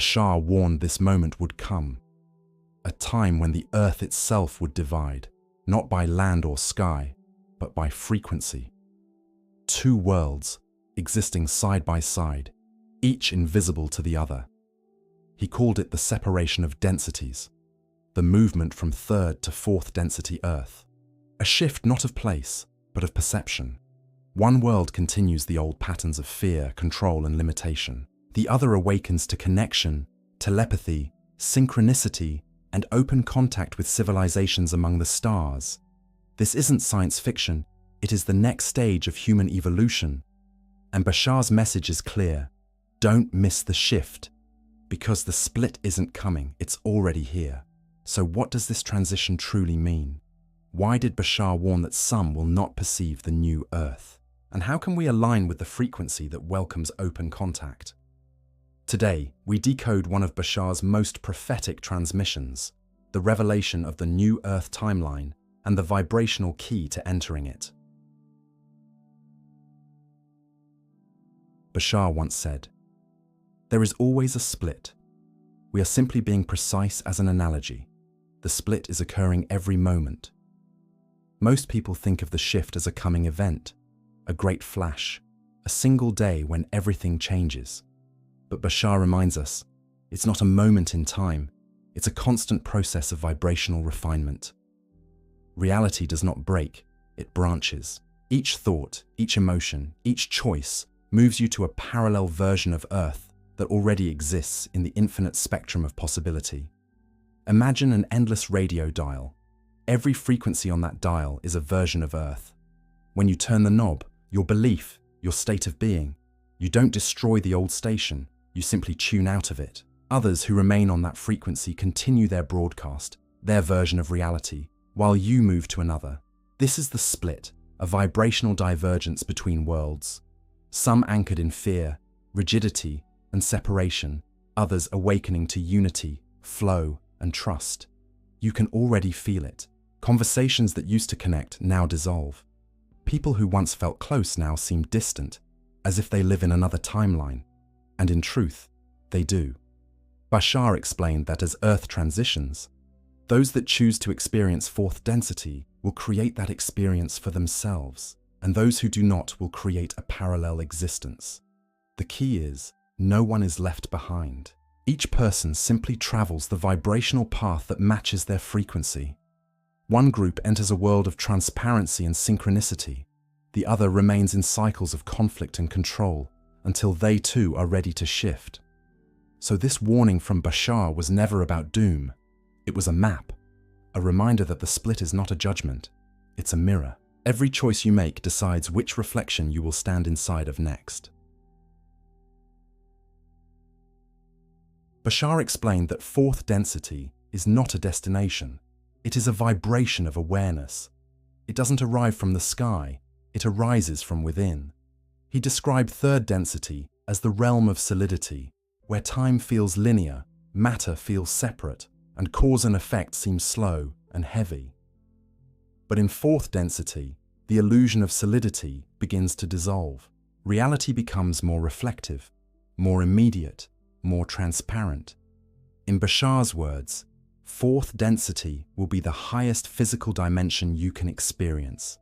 Bashar warned this moment would come, a time when the earth itself would divide, not by land or sky, but by frequency. Two worlds existing side by side, each invisible to the other. He called it the separation of densities, the movement from third to fourth density Earth. A shift not of place, but of perception. One world continues the old patterns of fear, control, and limitation. The other awakens to connection, telepathy, synchronicity, and open contact with civilizations among the stars. This isn't science fiction, it is the next stage of human evolution. And Bashar's message is clear: don't miss the shift, because the split isn't coming, it's already here. So what does this transition truly mean? Why did Bashar warn that some will not perceive the new Earth? And how can we align with the frequency that welcomes open contact? Today, we decode one of Bashar's most prophetic transmissions, the revelation of the new Earth timeline and the vibrational key to entering it. Bashar once said, "There is always a split. We are simply being precise as an analogy. The split is occurring every moment." Most people think of the shift as a coming event, a great flash, a single day when everything changes. But Bashar reminds us, it's not a moment in time, it's a constant process of vibrational refinement. Reality does not break, it branches. Each thought, each emotion, each choice moves you to a parallel version of Earth that already exists in the infinite spectrum of possibility. Imagine an endless radio dial. Every frequency on that dial is a version of Earth. When you turn the knob, your belief, your state of being, you don't destroy the old station, you simply tune out of it. Others who remain on that frequency continue their broadcast, their version of reality, while you move to another. This is the split, a vibrational divergence between worlds. Some anchored in fear, rigidity, and separation, others awakening to unity, flow, and trust. You can already feel it. Conversations that used to connect now dissolve. People who once felt close now seem distant, as if they live in another timeline. And in truth, they do. Bashar explained that as Earth transitions, those that choose to experience fourth density will create that experience for themselves, and those who do not will create a parallel existence. The key is, no one is left behind. Each person simply travels the vibrational path that matches their frequency. One group enters a world of transparency and synchronicity. The other remains in cycles of conflict and control until they too are ready to shift. So this warning from Bashar was never about doom. It was a map, a reminder that the split is not a judgment, it's a mirror. Every choice you make decides which reflection you will stand inside of next. Bashar explained that fourth density is not a destination. It is a vibration of awareness. It doesn't arrive from the sky, it arises from within. He described third density as the realm of solidity, where time feels linear, matter feels separate, and cause and effect seem slow and heavy. But in fourth density, the illusion of solidity begins to dissolve. Reality becomes more reflective, more immediate, more transparent. In Bashar's words, fourth density will be the highest physical dimension you can experience.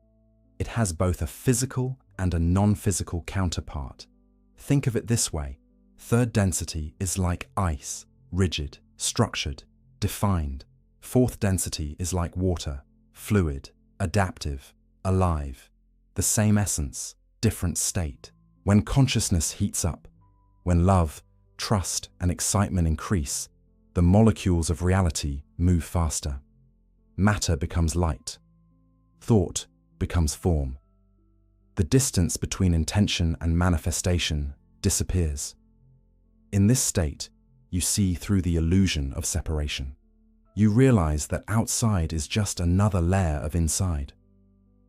It has both a physical and a non-physical counterpart. Think of it this way: third density is like ice, rigid, structured, defined. Fourth density is like water, fluid, adaptive, alive. The same essence, different state. When consciousness heats up, when love, trust, and excitement increase, the molecules of reality move faster. Matter becomes light. Thought becomes form. The distance between intention and manifestation disappears. In this state, you see through the illusion of separation. You realize that outside is just another layer of inside.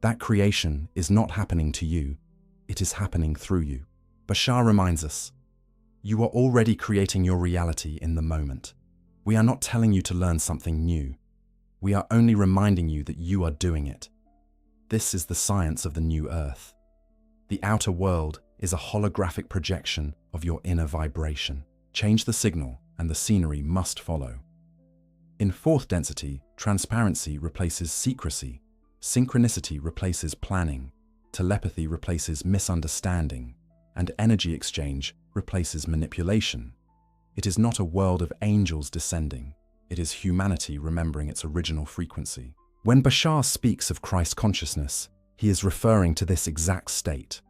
That creation is not happening to you, it is happening through you. Bashar reminds us, you are already creating your reality in the moment. We are not telling you to learn something new. We are only reminding you that you are doing it. This is the science of the new Earth. The outer world is a holographic projection of your inner vibration. Change the signal and the scenery must follow. In fourth density, transparency replaces secrecy, synchronicity replaces planning, telepathy replaces misunderstanding, and energy exchange replaces manipulation. It is not a world of angels descending. It is humanity remembering its original frequency. When Bashar speaks of Christ consciousness, he is referring to this exact state,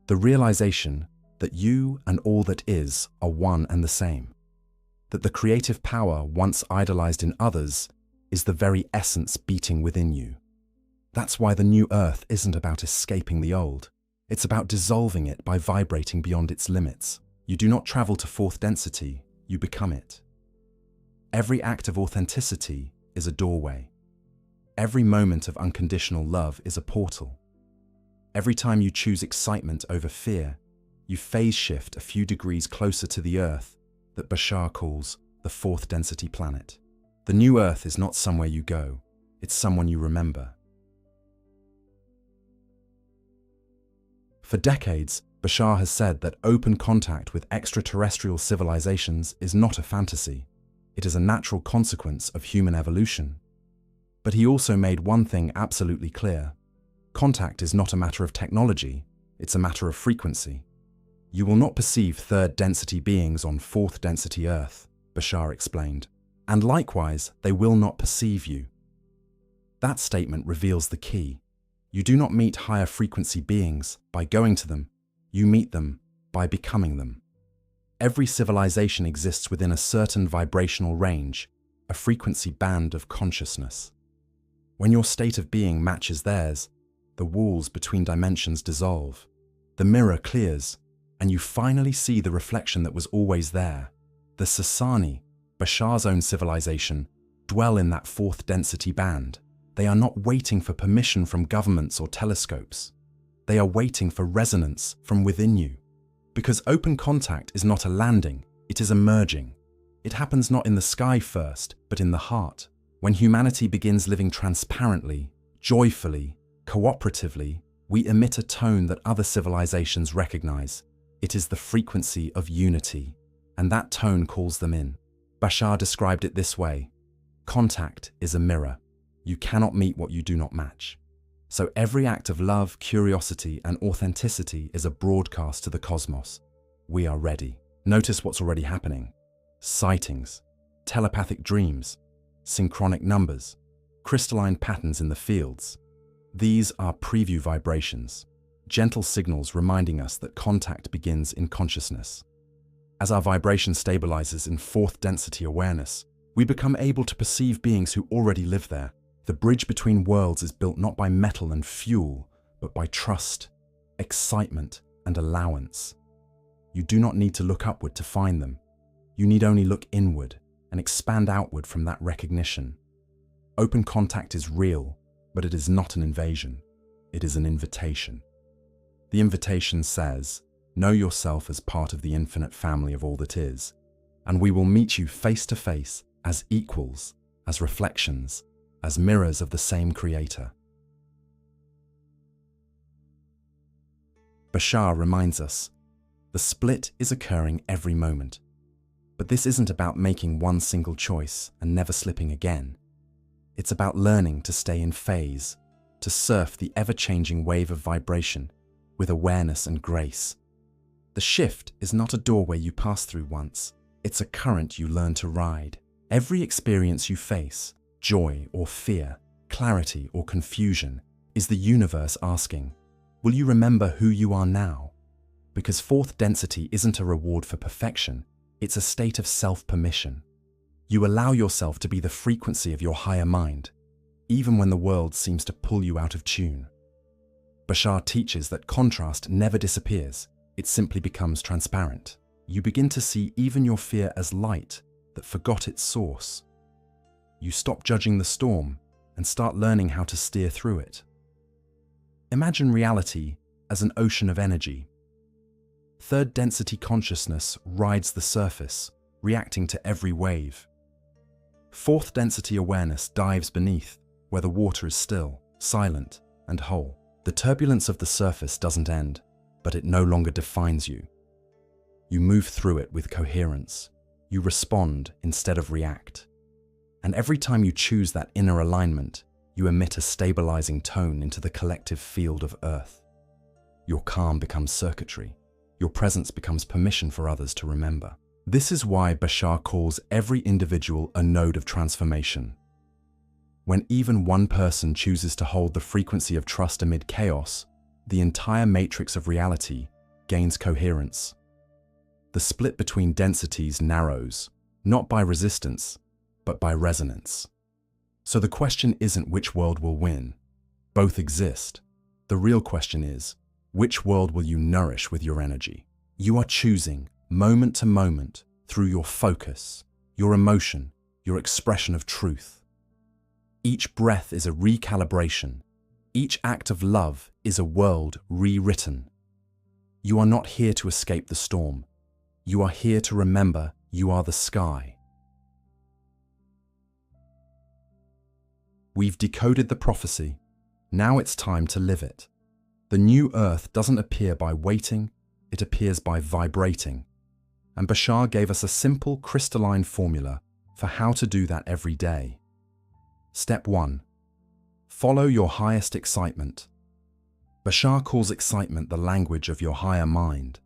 the realization that you and all that is are one and the same, that the creative power once idolized in others is the very essence beating within you. That's why the new earth isn't about escaping the old. It's about dissolving it by vibrating beyond its limits. You do not travel to fourth density, you become it. Every act of authenticity is a doorway. Every moment of unconditional love is a portal. Every time you choose excitement over fear, you phase shift a few degrees closer to the earth that Bashar calls the fourth density planet. The new earth is not somewhere you go, it's someone you remember. For decades, Bashar has said that open contact with extraterrestrial civilizations is not a fantasy. It is a natural consequence of human evolution. But he also made one thing absolutely clear. Contact is not a matter of technology, it's a matter of frequency. You will not perceive third density beings on fourth density Earth, Bashar explained, and likewise they will not perceive you. That statement reveals the key. You do not meet higher frequency beings by going to them, you meet them by becoming them. Every civilization exists within a certain vibrational range, a frequency band of consciousness. When your state of being matches theirs, the walls between dimensions dissolve, the mirror clears, and you finally see the reflection that was always there. The Sasani, Bashar's own civilization, dwell in that fourth density band. They are not waiting for permission from governments or telescopes. They are waiting for resonance from within you. Because open contact is not a landing, it is a merging. It happens not in the sky first, but in the heart. When humanity begins living transparently, joyfully, cooperatively, we emit a tone that other civilizations recognize. It is the frequency of unity, and that tone calls them in. Bashar described it this way: contact is a mirror. You cannot meet what you do not match. So every act of love, curiosity, and authenticity is a broadcast to the cosmos. We are ready. Notice what's already happening. Sightings, telepathic dreams, synchronic numbers, crystalline patterns in the fields. These are preview vibrations, gentle signals reminding us that contact begins in consciousness. As our vibration stabilizes in fourth density awareness, we become able to perceive beings who already live there. The bridge between worlds is built not by metal and fuel, but by trust, excitement, and allowance. You do not need to look upward to find them. You need only look inward and expand outward from that recognition. Open contact is real, but it is not an invasion. It is an invitation. The invitation says, know yourself as part of the infinite family of all that is, and we will meet you face to face as equals, as reflections, as mirrors of the same creator. Bashar reminds us, the split is occurring every moment. But this isn't about making one single choice and never slipping again. It's about learning to stay in phase, to surf the ever-changing wave of vibration with awareness and grace. The shift is not a doorway you pass through once, it's a current you learn to ride. Every experience you face, joy or fear, clarity or confusion, is the universe asking, will you remember who you are now? Because fourth density isn't a reward for perfection, it's a state of self-permission. You allow yourself to be the frequency of your higher mind, even when the world seems to pull you out of tune. Bashar teaches that contrast never disappears, it simply becomes transparent. You begin to see even your fear as light that forgot its source. You stop judging the storm and start learning how to steer through it. Imagine reality as an ocean of energy. Third density consciousness rides the surface, reacting to every wave. Fourth density awareness dives beneath, where the water is still, silent, and whole. The turbulence of the surface doesn't end, but it no longer defines you. You move through it with coherence. You respond instead of react. And every time you choose that inner alignment, you emit a stabilizing tone into the collective field of Earth. Your calm becomes circuitry. Your presence becomes permission for others to remember. This is why Bashar calls every individual a node of transformation. When even one person chooses to hold the frequency of trust amid chaos, the entire matrix of reality gains coherence. The split between densities narrows, not by resistance, but by resonance. So the question isn't which world will win. Both exist. The real question is, which world will you nourish with your energy? You are choosing, moment to moment, through your focus, your emotion, your expression of truth. Each breath is a recalibration. Each act of love is a world rewritten. You are not here to escape the storm. You are here to remember you are the sky. We've decoded the prophecy. Now it's time to live it. The new earth doesn't appear by waiting, it appears by vibrating. And Bashar gave us a simple, crystalline formula for how to do that every day. Step 1. Follow your highest excitement. Bashar calls excitement the language of your higher mind,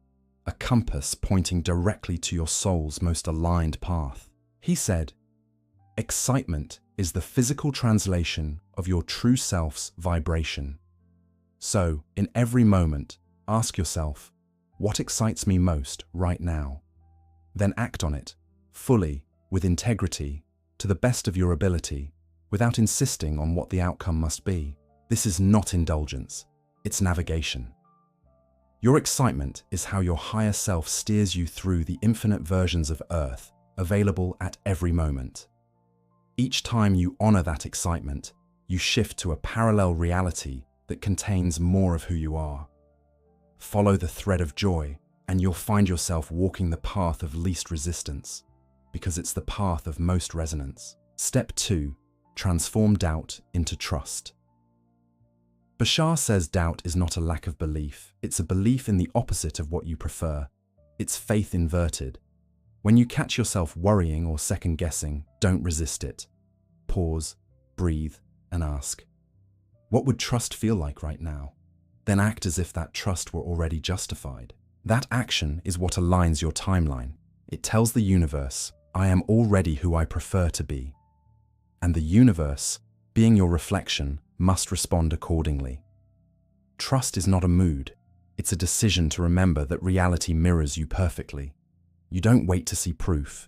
a compass pointing directly to your soul's most aligned path. He said, excitement is the physical translation of your true self's vibration. So, in every moment, ask yourself, what excites me most right now? Then act on it, fully, with integrity, to the best of your ability, without insisting on what the outcome must be. This is not indulgence, it's navigation. Your excitement is how your higher self steers you through the infinite versions of Earth available at every moment. Each time you honor that excitement, you shift to a parallel reality that contains more of who you are. Follow the thread of joy, and you'll find yourself walking the path of least resistance, because it's the path of most resonance. Step 2. Transform doubt into trust. Bashar says doubt is not a lack of belief, it's a belief in the opposite of what you prefer. It's faith inverted. When you catch yourself worrying or second-guessing, don't resist it. Pause, breathe, and ask, what would trust feel like right now? Then act as if that trust were already justified. That action is what aligns your timeline. It tells the universe, I am already who I prefer to be. And the universe, being your reflection, must respond accordingly. Trust is not a mood. It's a decision to remember that reality mirrors you perfectly. You don't wait to see proof.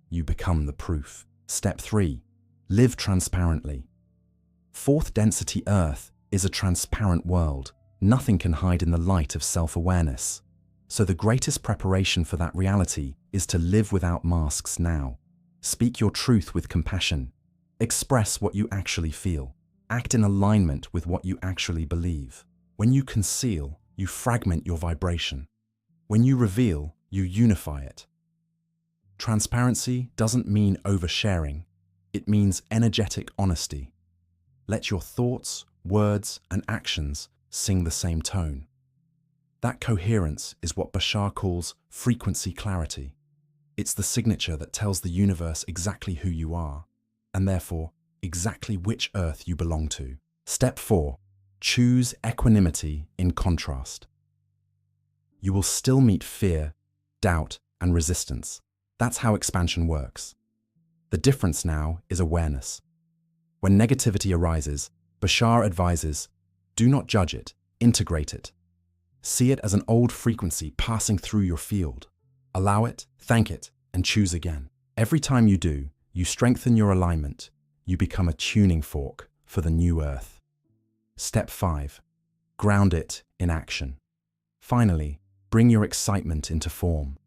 You become the proof. Step 3. Live transparently. Fourth density Earth is a transparent world. Nothing can hide in the light of self-awareness. So the greatest preparation for that reality is to live without masks now. Speak your truth with compassion. Express what you actually feel. Act in alignment with what you actually believe. When you conceal, you fragment your vibration. When you reveal, you unify it. Transparency doesn't mean oversharing. It means energetic honesty. Let your thoughts, words, and actions sing the same tone. That coherence is what Bashar calls frequency clarity. It's the signature that tells the universe exactly who you are, and therefore exactly which Earth you belong to. Step 4. Choose equanimity in contrast. You will still meet fear, doubt, and resistance. That's how expansion works. The difference now is awareness. When negativity arises, Bashar advises, do not judge it, integrate it. See it as an old frequency passing through your field. Allow it, thank it, and choose again. Every time you do, you strengthen your alignment. You become a tuning fork for the new Earth. Step 5. Ground it in action. Finally, bring your excitement into form.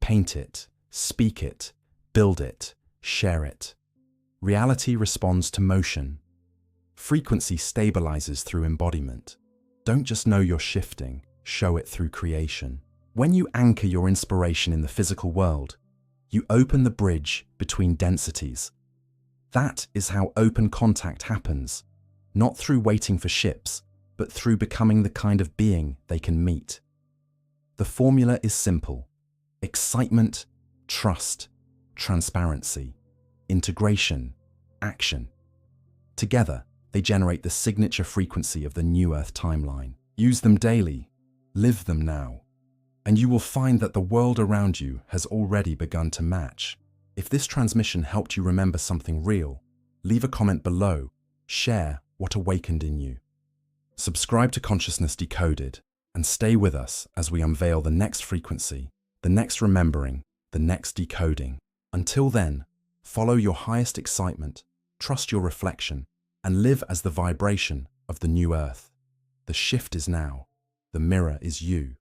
Paint it, speak it, build it, share it. Reality responds to motion. Frequency stabilizes through embodiment. Don't just know you're shifting, show it through creation. When you anchor your inspiration in the physical world, you open the bridge between densities. That is how open contact happens, not through waiting for ships, but through becoming the kind of being they can meet. The formula is simple: excitement, trust, transparency, integration, action. Together, they generate the signature frequency of the New Earth timeline. Use them daily, live them now, and you will find that the world around you has already begun to match. If this transmission helped you remember something real, leave a comment below, share what awakened in you. Subscribe to Consciousness Decoded, and stay with us as we unveil the next frequency, the next remembering, the next decoding. Until then, follow your highest excitement, trust your reflection, and live as the vibration of the new earth. The shift is now. The mirror is you.